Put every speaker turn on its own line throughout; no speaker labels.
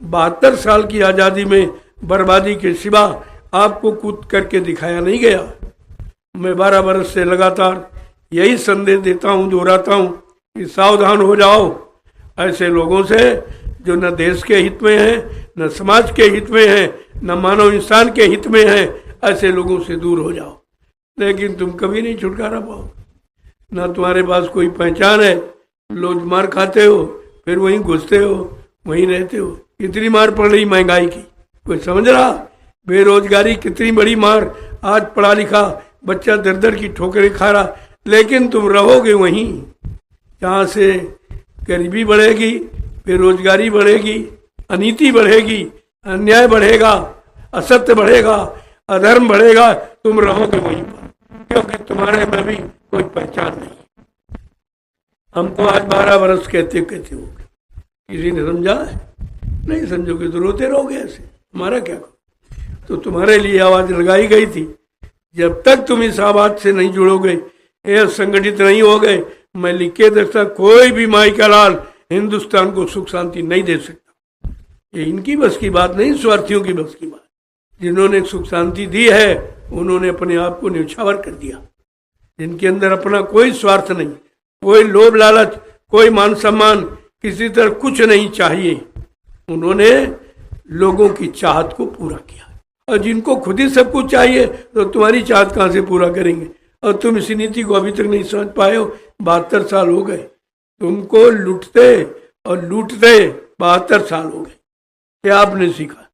72 साल की आज़ादी में बर्बादी के सिवा आपको कूद करके दिखाया नहीं गया। मैं 12 वर्ष से लगातार यही संदेश देता हूँ, दोहराता हूँ कि सावधान हो जाओ ऐसे लोगों से जो न देश के हित में हैं, न समाज के हित में हैं, न मानव इंसान के हित में हैं। ऐसे लोगों से दूर हो जाओ। लेकिन तुम कभी नहीं छुटकारा पाओ, ना तुम्हारे पास कोई पहचान है। लोग मार खाते हो, फिर वहीं घुसते हो, वहीं रहते हो। कितनी मार पड़ रही महंगाई की, कोई समझ रहा? बेरोजगारी कितनी बड़ी मार। आज पढ़ा लिखा बच्चा दर दर की ठोकरें खा रहा, लेकिन तुम रहोगे वहीं जहाँ से गरीबी बढ़ेगी, बेरोजगारी बढ़ेगी, अनीति बढ़ेगी, अन्याय बढ़ेगा, असत्य बढ़ेगा, अधर्म बढ़ेगा। तुम रहोगे वहीं पर, क्योंकि तुम्हारे में भी कोई पहचान नहीं। हमको आज 12 वर्ष कहते कहते हो, किसी ने समझा? नहीं समझोगे तो रोते रहोगे ऐसे, हमारा क्या करो? तो तुम्हारे लिए आवाज लगाई गई थी। जब तक तुम इस आवाज से नहीं जुड़ोगे, ये संगठित नहीं हो गए, मैं लिख के देखता कोई भी माई का लाल हिंदुस्तान को सुख शांति नहीं दे सकता। ये इनकी बस की बात नहीं, स्वार्थियों की बस की बात। जिन्होंने सुख शांति दी है उन्होंने अपने आप को न्यौछावर कर दिया। जिनके अंदर अपना कोई स्वार्थ नहीं, कोई लोभ लालच, कोई मान सम्मान, किसी तरह कुछ नहीं चाहिए, उन्होंने लोगों की चाहत को पूरा किया। और जिनको खुद ही सब कुछ चाहिए तो तुम्हारी चाहत कहाँ से पूरा करेंगे? और तुम इसी नीति को अभी तक नहीं समझ पाए हो। 72 साल हो गए तुमको लूटते और लूटते, 72 साल हो गए। क्या आपने सीखा?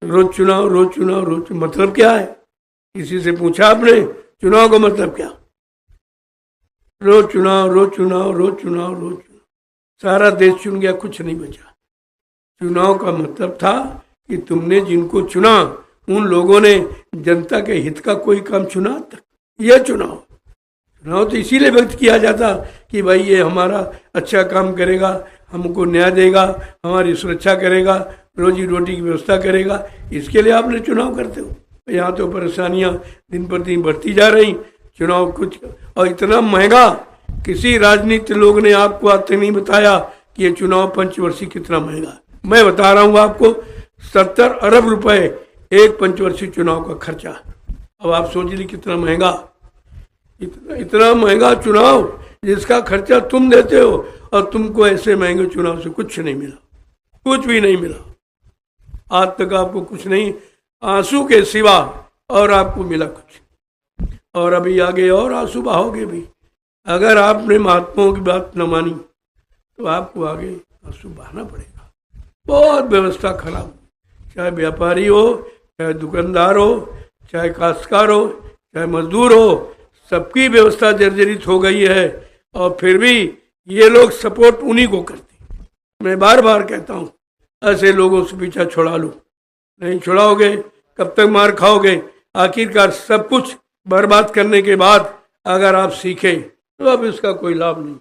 रोज चुनाव, रोज चुनाव, रोज मतलब क्या है? किसी से पूछा आपने चुनाव का मतलब क्या? रोज चुनाव, रोज चुनाव, रोज चुनाव, रोज चुनाव। सारा देश चुन गया, कुछ नहीं बचा। चुनाव का मतलब था कि तुमने जिनको चुना उन लोगों ने जनता के हित का कोई काम चुना तक। यह चुनाव तो इसीलिए व्यक्त किया जाता कि भाई ये हमारा अच्छा काम करेगा, हमको न्याय देगा, हमारी सुरक्षा करेगा, रोजी रोटी की व्यवस्था करेगा। इसके लिए आपने चुनाव करते हो। यहाँ तो परेशानियाँ दिन पर दिन बढ़ती जा रही। चुनाव कुछ और इतना महंगा, किसी राजनीतिक लोग ने आपको आज तक नहीं बताया कि ये चुनाव पंचवर्षीय कितना महंगा। मैं बता रहा हूँ आपको, 70 अरब रुपए एक पंचवर्षीय चुनाव का खर्चा। अब आप सोच लीजिए कितना महंगा, इतना महंगा चुनाव जिसका खर्चा तुम देते हो, और तुमको ऐसे महंगे चुनाव से कुछ नहीं मिला, कुछ भी नहीं मिला। आज तक आपको कुछ नहीं, आंसू के सिवा और आपको मिला कुछ। और अभी आगे और आंसू बहाओगे भी। अगर आपने महात्माओं की बात न मानी तो आपको आगे आंसू बहाना पड़ेगा। बहुत व्यवस्था खराब, चाहे व्यापारी हो, चाहे दुकानदार हो, चाहे काश्तकार हो, चाहे मजदूर हो, सबकी व्यवस्था जर्जरित हो गई है। और फिर भी ये लोग सपोर्ट उन्हीं को करते। मैं बार बार कहता हूँ, ऐसे लोगों से पीछा छुड़ा लो। नहीं छुड़ाओगे कब तक मार खाओगे? आखिरकार सब कुछ बर्बाद करने के बाद अगर आप सीखें तो अब इसका कोई लाभ नहीं।